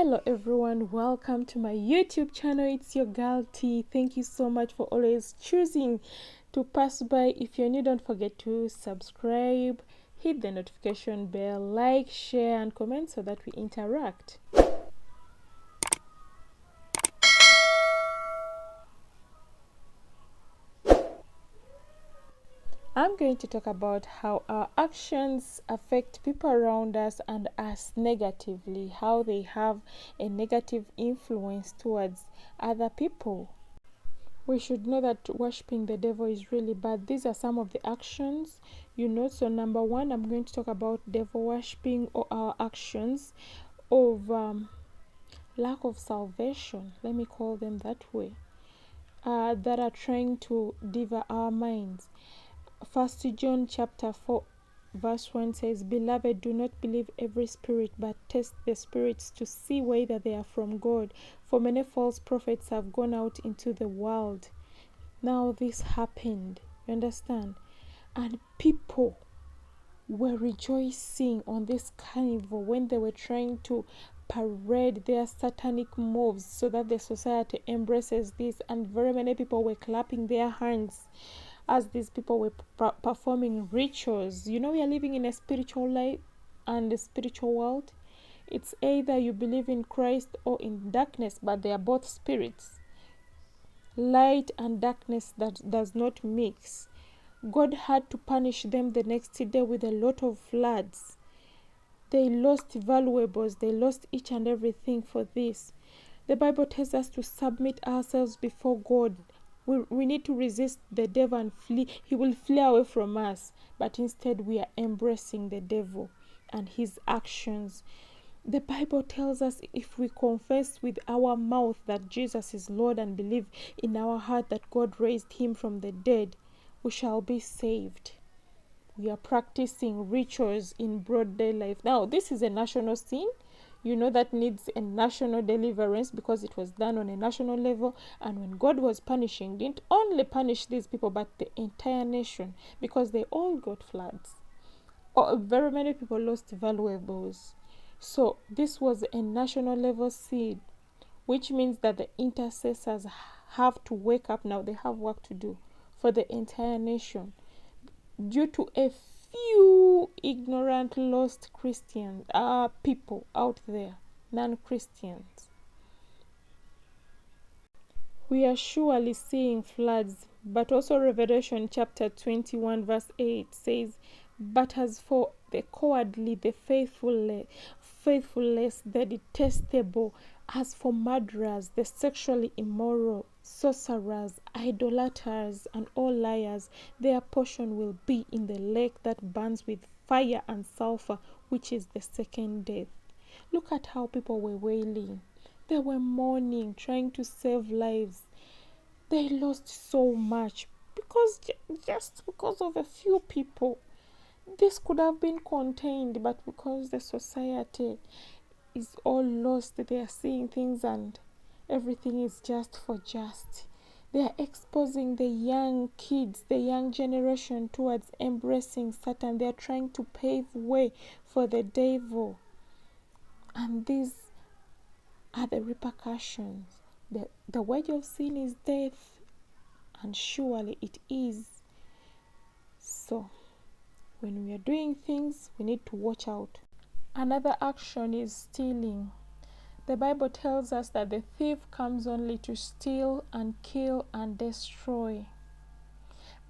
Hello everyone, welcome to my YouTube channel. It's your girl T. Thank you so much for always choosing to pass by. If you're new, don't forget to subscribe, hit the notification bell, like, share and comment so that we interact. I'm going to talk about how our actions affect people around us and us negatively, how they have a negative influence towards other people. We should know that worshipping the devil is really bad. These are some of the actions, So number one, I'm going to talk about devil worshipping or our actions of lack of salvation. Let me call them that way. That are trying to devour our minds. 1 John chapter 4 verse 1 says, "Beloved, do not believe every spirit, but test the spirits to see whether they are from God. For many false prophets have gone out into the world." Now this happened, you understand? And people were rejoicing on this carnival when they were trying to parade their satanic moves so that the society embraces this, and very many people were clapping their hands as these people were performing rituals. We are living in a spiritual life and a spiritual world. It's either you believe in Christ or in darkness, but they are both spirits. Light and darkness that does not mix. God had to punish them the next day with a lot of floods. They lost valuables, they lost each and everything for this. The Bible tells us to submit ourselves before God. We need to resist the devil and flee. He will flee away from us. But instead we are embracing the devil and his actions. The Bible tells us if we confess with our mouth that Jesus is Lord and believe in our heart that God raised him from the dead, we shall be saved. We are practicing rituals in broad daylight. Now, this is a national sin. That needs a national deliverance because it was done on a national level. And when God was punishing, didn't only punish these people, but the entire nation, because they all got floods. Very many people lost valuables. So this was a national level sin, which means that the intercessors have to wake up now. They have work to do for the entire nation due to a few ignorant, lost Christians, people out there, non-Christians. We are surely seeing floods, but also Revelation chapter 21 verse 8 says, "But as for the cowardly, the faithless, the detestable, as for murderers, the sexually immoral, sorcerers, idolaters, and all liars, their portion will be in the lake that burns with fire and sulfur, which is the second death." Look at how people were wailing. They were mourning, trying to save lives. They lost so much just because of a few people. This could have been contained, but because the society is all lost, they are seeing things and everything is just for just. They are exposing the young kids, the young generation towards embracing Satan. They are trying to pave way for the devil. And these are the repercussions. The wage of sin is death, and surely it is. So when we are doing things, we need to watch out. Another action is stealing. The Bible tells us that the thief comes only to steal and kill and destroy.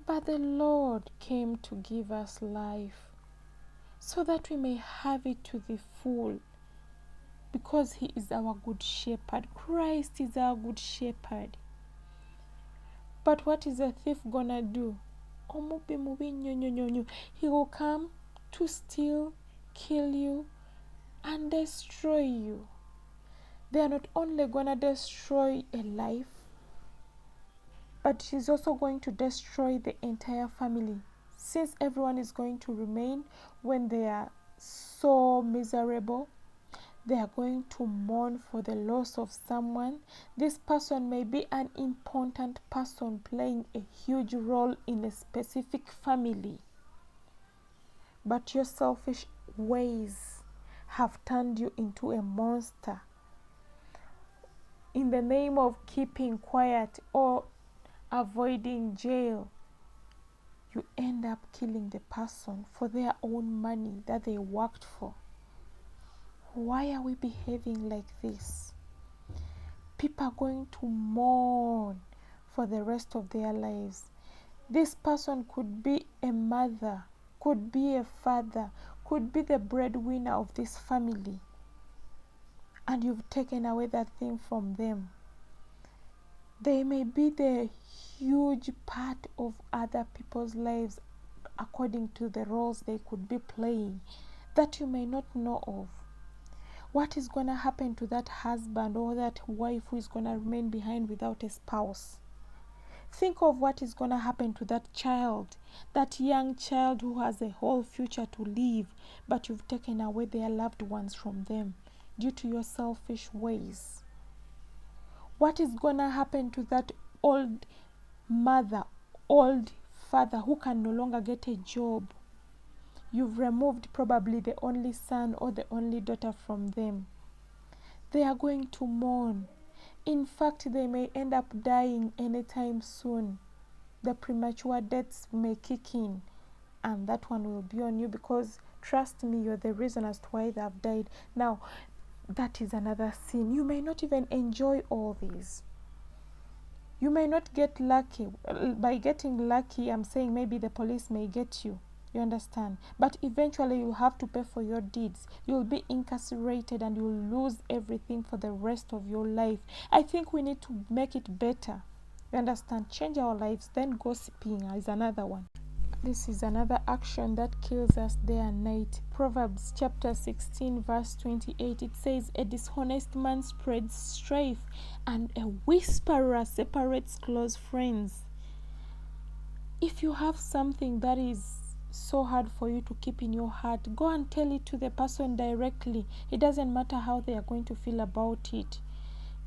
But the Lord came to give us life so that we may have it to the full, because he is our good shepherd. Christ is our good shepherd. But what is a thief gonna do? He will come to steal, kill you, and destroy you. They are not only gonna destroy a life, but he's also going to destroy the entire family, since everyone is going to remain. When they are so miserable, they are going to mourn for the loss of someone. This person may be an important person playing a huge role in a specific family, but your selfish ways have turned you into a monster in the name of keeping quiet or avoiding jail, you end up killing the person for their own money that they worked for. Why are we behaving like this? People are going to mourn for the rest of their lives. This person could be a mother, could be a father, could be the breadwinner of this family, and you've taken away that thing from them. They may be the huge part of other people's lives according to the roles they could be playing that you may not know of. What is going to happen to that husband or that wife who is going to remain behind without a spouse? Think of what is going to happen to that child, that young child who has a whole future to live, but you've taken away their loved ones from them due to your selfish ways. What is going to happen to that old mother, old father who can no longer get a job? You've removed probably the only son or the only daughter from them. They are going to mourn. In fact, they may end up dying anytime soon. The premature deaths may kick in, and that one will be on you, because trust me, you're the reason as to why they have died. Now, that is another sin. You may not even enjoy all these. You may not get lucky. By getting lucky, I'm saying maybe the police may get you. You understand? But eventually you'll have to pay for your deeds. You'll be incarcerated and you'll lose everything for the rest of your life. I think we need to make it better. You understand? Change our lives. Then gossiping is another one. This is another action that kills us day and night. Proverbs chapter 16 verse 28, it says, a dishonest man spreads strife, and a whisperer separates close friends. If you have something that is so hard for you to keep in your heart, go and tell it to the person directly. It doesn't matter how they are going to feel about it.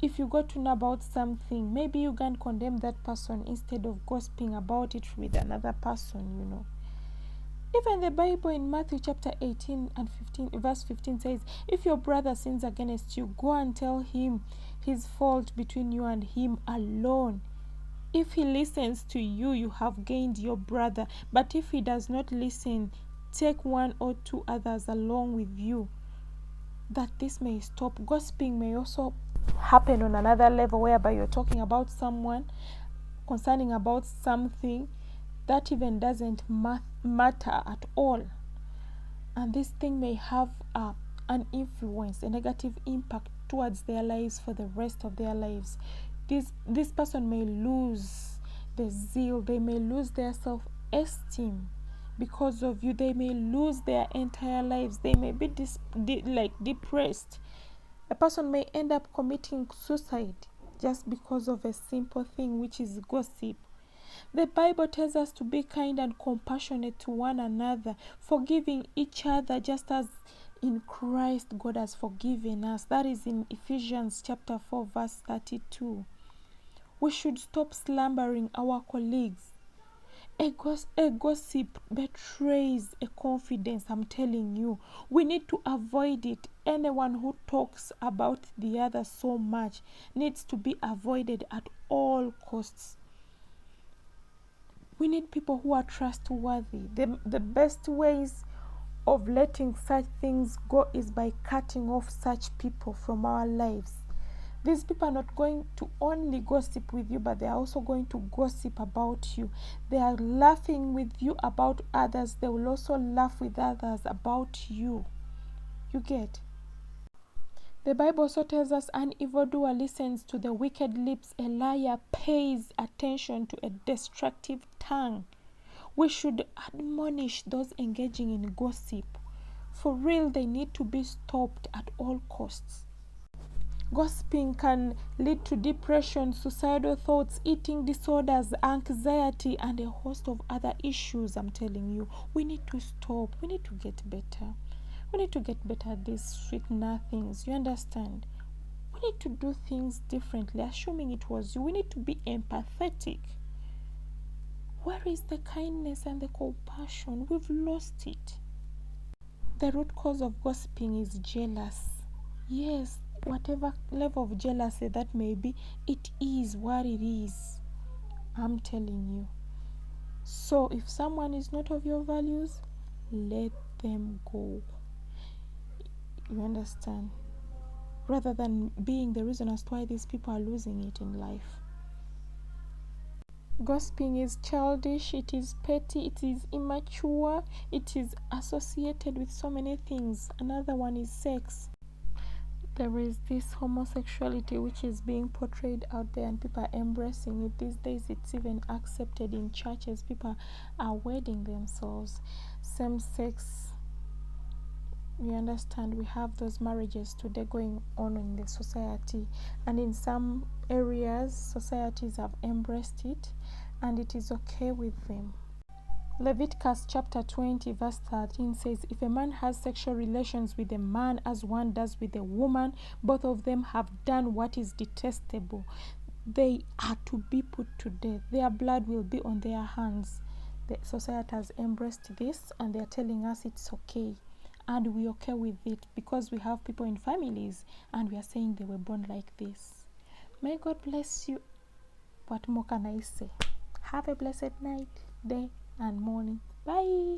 If you got to know about something, maybe you can condemn that person instead of gossiping about it with another person, you know. Even the Bible in Matthew chapter 18 and 15, verse 15 says, if your brother sins against you, go and tell him his fault between you and him alone. If he listens to you, you have gained your brother. But if he does not listen, take one or two others along with you, that this may stop. Gossiping may also happen on another level, whereby you're talking about someone, concerning about something that even doesn't matter at all, and this thing may have an influence, a negative impact towards their lives for the rest of their lives. This person may lose the zeal, they may lose their self-esteem because of you. They may lose their entire lives. They may be depressed. A person may end up committing suicide just because of a simple thing, which is gossip. The Bible tells us to be kind and compassionate to one another, forgiving each other just as in Christ God has forgiven us. That is in Ephesians chapter 4 verse 32. We should stop slumbering our colleagues. A gossip betrays a confidence, I'm telling you. We need to avoid it. Anyone who talks about the other so much needs to be avoided at all costs. We need people who are trustworthy. The best ways of letting such things go is by cutting off such people from our lives. These people are not going to only gossip with you, but they are also going to gossip about you. They are laughing with you about others. They will also laugh with others about you. You get? The Bible also tells us an evildoer listens to the wicked lips. A liar pays attention to a destructive tongue. We should admonish those engaging in gossip. For real, they need to be stopped at all costs. Gossiping can lead to depression, suicidal thoughts, eating disorders, anxiety, and a host of other issues. I'm telling you, we need to stop. We need to get better. We need to get better at these sweet nothings. You understand? We need to do things differently. Assuming it was you, we need to be empathetic. Where is the kindness and the compassion? We've lost it. The root cause of gossiping is jealous. Yes, whatever level of jealousy that may be, it is what it is. I'm telling you. So if someone is not of your values, let them go. You understand? Rather than being the reason as to why these people are losing it in life. Gossiping is childish, it is petty, it is immature, it is associated with so many things. Another one is sex. There is this homosexuality which is being portrayed out there, and people are embracing it these days. It's even accepted in churches. People are wedding themselves. Same sex, you understand, we have those marriages today going on in the society, and in some areas societies have embraced it and it is okay with them. Leviticus chapter 20 verse 13 says, if a man has sexual relations with a man as one does with a woman, both of them have done what is detestable. They are to be put to death. Their blood will be on their hands. The society has embraced this and they are telling us it's okay. And we're okay with it because we have people in families and we are saying they were born like this. May God bless you. What more can I say? Have a blessed night, day, and morning. Bye.